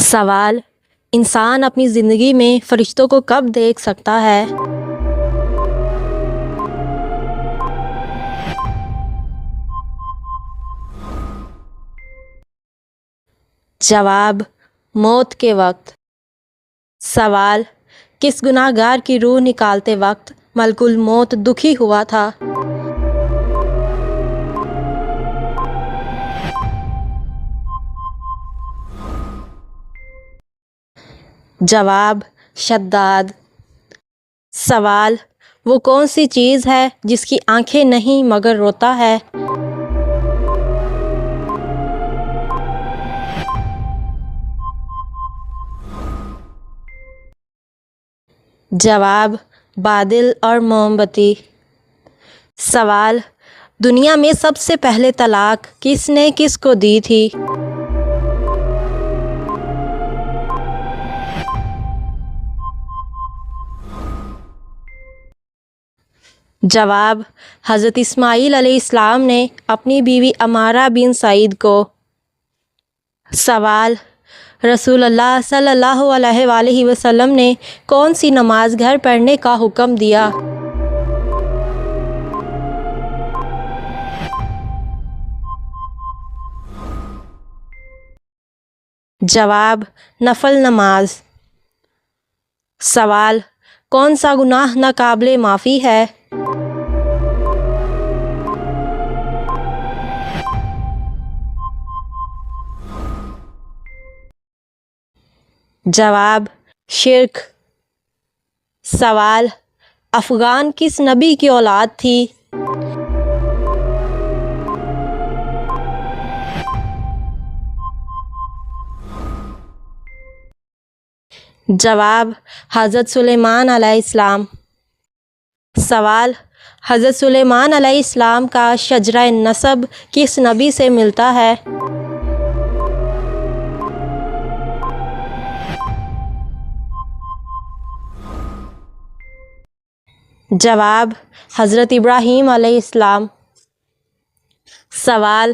سوال: انسان اپنی زندگی میں فرشتوں کو کب دیکھ سکتا ہے؟ جواب: موت کے وقت۔ سوال: کس گناہ گار کی روح نکالتے وقت ملک الموت دکھی ہوا تھا؟ جواب: شداد۔ سوال: وہ کون سی چیز ہے جس کی آنکھیں نہیں مگر روتا ہے؟ جواب: بادل اور موم بتی۔ سوال: دنیا میں سب سے پہلے طلاق کس نے کس کو دی تھی؟ جواب: حضرت اسماعیل علیہ السلام نے اپنی بیوی عمارہ بن سعید کو۔ سوال: رسول اللہ صلی اللہ علیہ وآلہ وسلم نے کون سی نماز گھر پڑھنے کا حکم دیا؟ جواب: نفل نماز۔ سوال: کون سا گناہ ناقابل معافی ہے؟ جواب: شرک۔ سوال: افغان کس نبی کی اولاد تھی؟ جواب: حضرت سلیمان علیہ السلام۔ سوال: حضرت سلیمان علیہ السلام کا شجرہ نسب کس نبی سے ملتا ہے؟ جواب: حضرت ابراہیم علیہ السلام۔ سوال: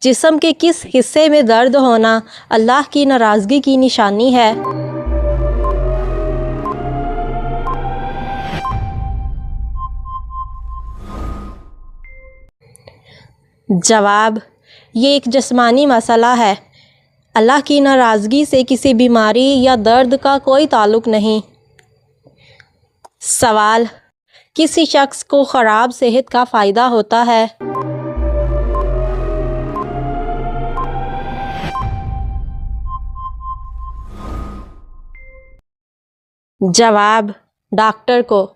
جسم کے کس حصے میں درد ہونا اللہ کی ناراضگی کی نشانی ہے؟ جواب: یہ ایک جسمانی مسئلہ ہے۔ اللہ کی ناراضگی سے کسی بیماری یا درد کا کوئی تعلق نہیں۔ سوال: کسی شخص کو خراب صحت کا فائدہ ہوتا ہے؟ جواب: ڈاکٹر کو۔